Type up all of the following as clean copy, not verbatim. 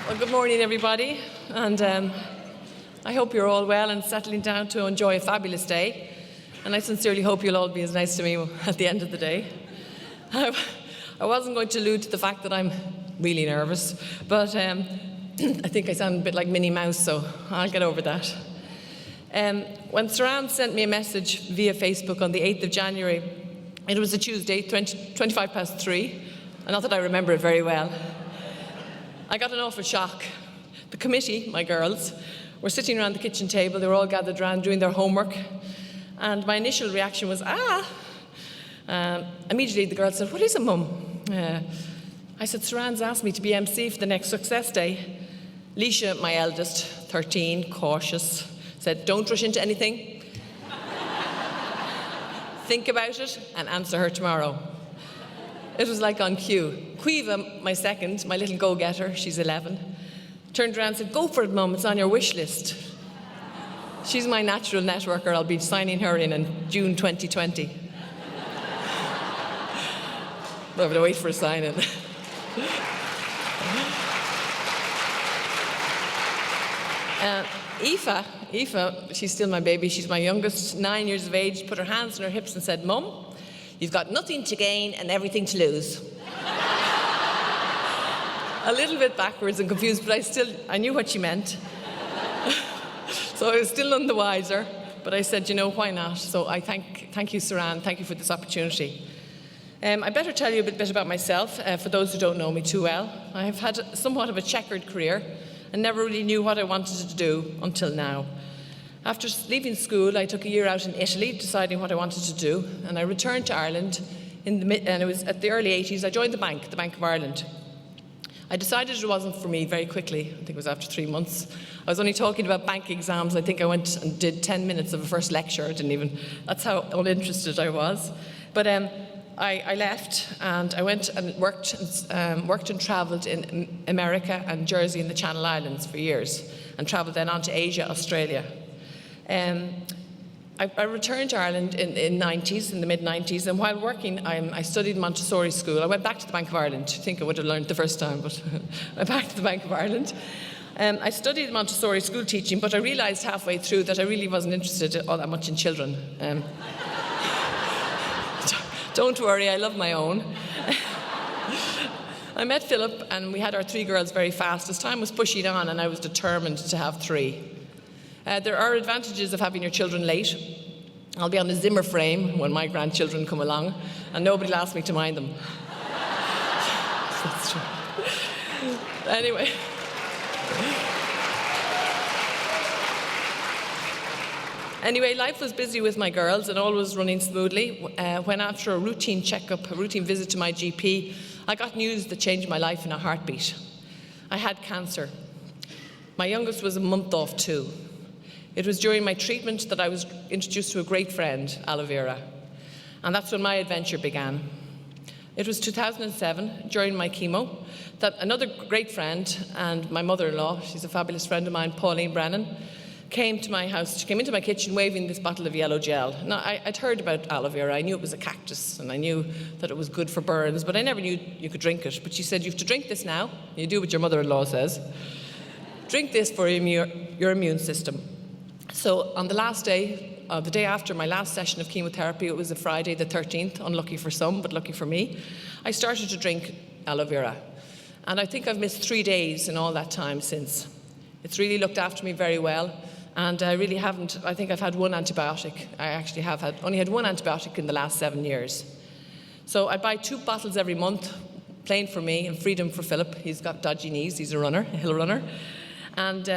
Well, good morning, everybody, and I hope you're all well and settling down to enjoy a fabulous day. And I sincerely hope you'll all be as nice to me at the end of the day. I wasn't going to allude to the fact that I'm really nervous, but I think I sound a bit like Minnie Mouse, so I'll get over that. When Saran sent me a message via Facebook on the 8th of January, it was a Tuesday, 25 past 3, and not that I remember it very well. I got an awful shock. The committee, my girls, were sitting around the kitchen table. They were all gathered around doing their homework. And my initial reaction was, Immediately the girl said, "What is it, Mum?" I said, "Saran's asked me to be MC for the next Success Day." Leisha, my eldest, 13, cautious, said, "Don't rush into anything. Think about it and answer her tomorrow." It was like on cue. Quiva, my second, my little go-getter, she's 11, turned around and said, "Go for it, Mum, it's on your wish list." She's my natural networker. I'll be signing her in June 2020. I'll have to wait for a sign-in. Aoife, she's still my baby. She's my youngest, 9 years of age, put her hands on her hips and said, "Mum, you've got nothing to gain and everything to lose." A little bit backwards and confused, but I knew what she meant. So I was still none the wiser, but I said, why not? So I thank you, Saran, thank you for this opportunity. I better tell you a bit about myself, for those who don't know me too well. I have had somewhat of a checkered career and never really knew what I wanted to do until now. After leaving school, I took a year out in Italy, deciding what I wanted to do, and I returned to Ireland, and it was at the early 80s. I joined the Bank of Ireland. I decided it wasn't for me very quickly. I think it was after 3 months. I was only talking about bank exams. I think I went and did 10 minutes of a first lecture. That's how uninterested I was. But I left, and I went and worked and travelled in America and Jersey and the Channel Islands for years, and travelled then on to Asia, Australia. I returned to Ireland in the mid-90s, and while working, I studied Montessori school. I went back to the Bank of Ireland. I think I would have learned the first time, but I went back to the Bank of Ireland. I studied Montessori school teaching, but I realised halfway through that I really wasn't interested all that much in children. Don't worry, I love my own. I met Philip, and we had our 3 girls very fast. As time was pushing on, and I was determined to have 3. There are advantages of having your children late. I'll be on a Zimmer frame when my grandchildren come along, and nobody will ask me to mind them. That's true. Anyway. Anyway, life was busy with my girls, and all was running smoothly. When after a routine checkup, a routine visit to my GP, I got news that changed my life in a heartbeat. I had cancer. My youngest was a month off too. It was during my treatment that I was introduced to a great friend, aloe vera, and that's when my adventure began. It was 2007, during my chemo, that another great friend and my mother-in-law, she's a fabulous friend of mine, Hilary Brennan, came to my house. She came into my kitchen waving this bottle of yellow gel. Now, I'd heard about aloe vera. I knew it was a cactus, and I knew that it was good for burns, but I never knew you could drink it. But she said, "You have to drink this now. You do what your mother-in-law says. Drink this for your immune system." So on the last day, the day after my last session of chemotherapy, it was a Friday the 13th, unlucky for some, but lucky for me, I started to drink aloe vera. And I think I've missed 3 days in all that time since. It's really looked after me very well, and I really haven't, I think I've had 1 antibiotic. I actually have only had 1 antibiotic in the last 7 years. So I buy 2 bottles every month, plain for me and freedom for Philip. He's got dodgy knees, he's a hill runner. And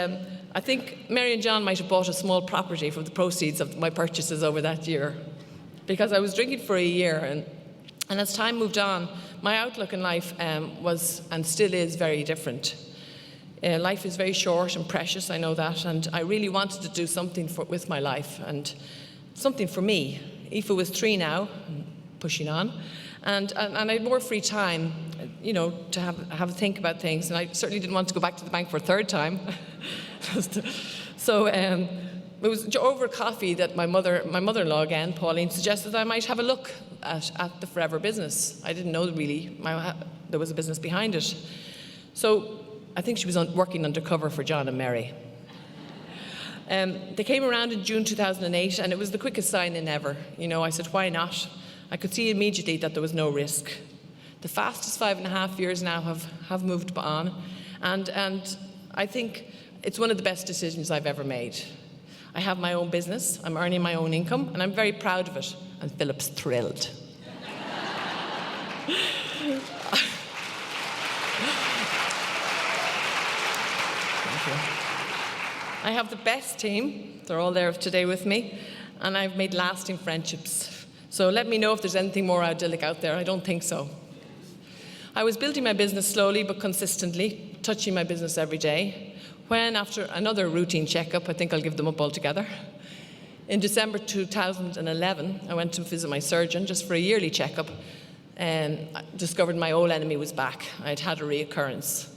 I think Mary and John might have bought a small property from the proceeds of my purchases over that year, because I was drinking for a year, and as time moved on, my outlook in life was and still is very different. Life is very short and precious, I know that, and I really wanted to do something with my life, and something for me. Aoife was 3 now, pushing on, and I had more free time, to have a think about things, and I certainly didn't want to go back to the bank for a 3rd time. So it was over coffee that my mother-in-law again, Pauline, suggested that I might have a look at the Forever business. I didn't know really there was a business behind it. So I think she was working undercover for John and Mary. They came around in June 2008, and it was the quickest sign-in ever. I said, why not? I could see immediately that there was no risk. The fastest 5.5 years now have moved on, and I think it's one of the best decisions I've ever made. I have my own business, I'm earning my own income, and I'm very proud of it, and Philip's thrilled. Thank you. I have the best team. They're all there today with me, and I've made lasting friendships. So let me know if there's anything more idyllic out there. I don't think so. I was building my business slowly but consistently, touching my business every day, when after another routine checkup, I think I'll give them up altogether, in December 2011, I went to visit my surgeon just for a yearly checkup, and I discovered my old enemy was back. I'd had a reoccurrence.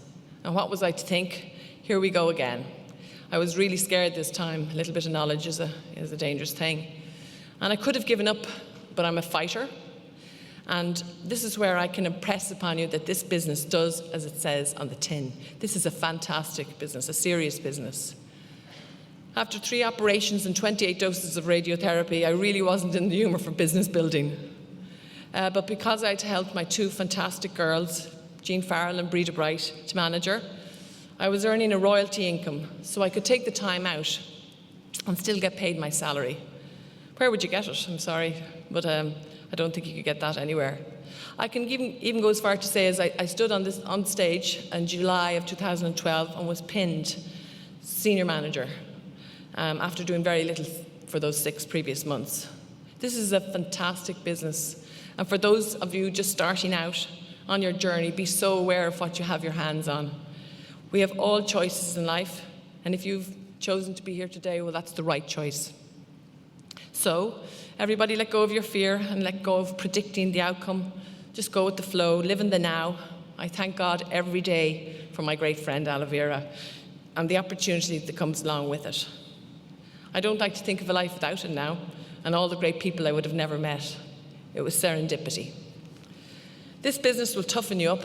And what was I to think? Here we go again. I was really scared this time. A little bit of knowledge is a dangerous thing. And I could have given up, but I'm a fighter. And this is where I can impress upon you that this business does as it says on the tin. This is a fantastic business, a serious business. After 3 operations and 28 doses of radiotherapy, I really wasn't in the humour for business building. But because I'd helped my 2 fantastic girls, Jean Farrell and Breda Bright, to manage her, I was earning a royalty income, so I could take the time out and still get paid my salary. Where would you get it? I'm sorry, but I don't think you could get that anywhere. I can even go as far to say as I stood on stage in July of 2012 and was pinned senior manager after doing very little for those 6 previous months. This is a fantastic business. And for those of you just starting out on your journey, be so aware of what you have your hands on. We have all choices in life, and if you've chosen to be here today, well, that's the right choice. So, everybody let go of your fear and let go of predicting the outcome. Just go with the flow, live in the now. I thank God every day for my great friend Alavera and the opportunity that comes along with it. I don't like to think of a life without it now, and all the great people I would have never met. It was serendipity. This business will toughen you up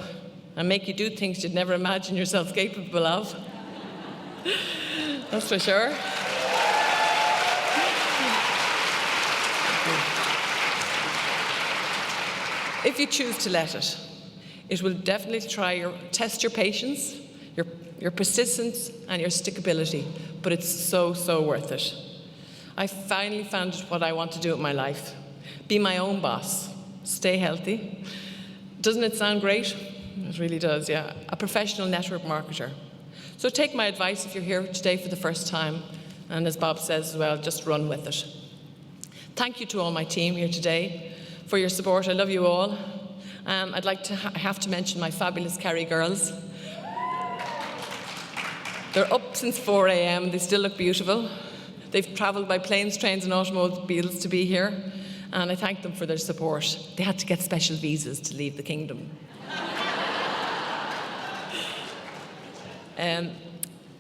and make you do things you'd never imagine yourself capable of. That's for sure. If you choose to let it, it will definitely test your patience, your persistence, and your stickability, but it's so, so worth it. I finally found what I want to do with my life. Be my own boss, stay healthy. Doesn't it sound great? It really does, yeah. A professional network marketer. So take my advice if you're here today for the first time, and as Bob says as well, just run with it. Thank you to all my team here today for your support. I love you all. I have to mention my fabulous Kerry girls. They're up since 4 a.m. They still look beautiful. They've travelled by planes, trains, and automobiles to be here, and I thank them for their support. They had to get special visas to leave the kingdom.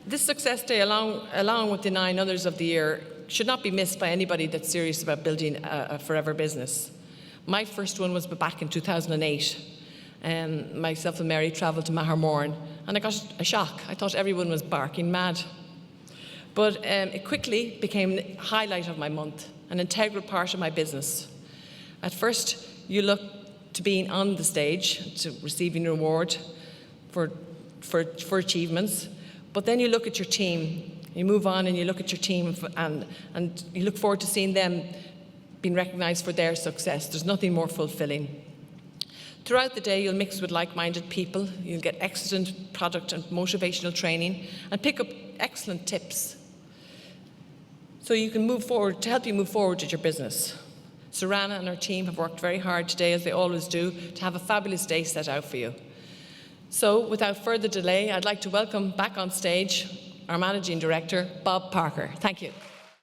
This success day, along with the 9 others of the year, should not be missed by anybody that's serious about building a forever business. My first one was back in 2008. Myself and Mary travelled to Mahermorn, and I got a shock. I thought everyone was barking mad. But it quickly became the highlight of my month, an integral part of my business. At first, you look to being on the stage, to receiving reward for achievements, but then you look at your team. You move on and you look at your team, and you look forward to seeing them being recognised for their success. There's nothing more fulfilling. Throughout the day, you'll mix with like-minded people. You'll get excellent product and motivational training and pick up excellent tips so you can move forward, to help you move forward with your business. Sarana and her team have worked very hard today, as they always do, to have a fabulous day set out for you. So, without further delay, I'd like to welcome back on stage our Managing Director, Bob Parker. Thank you.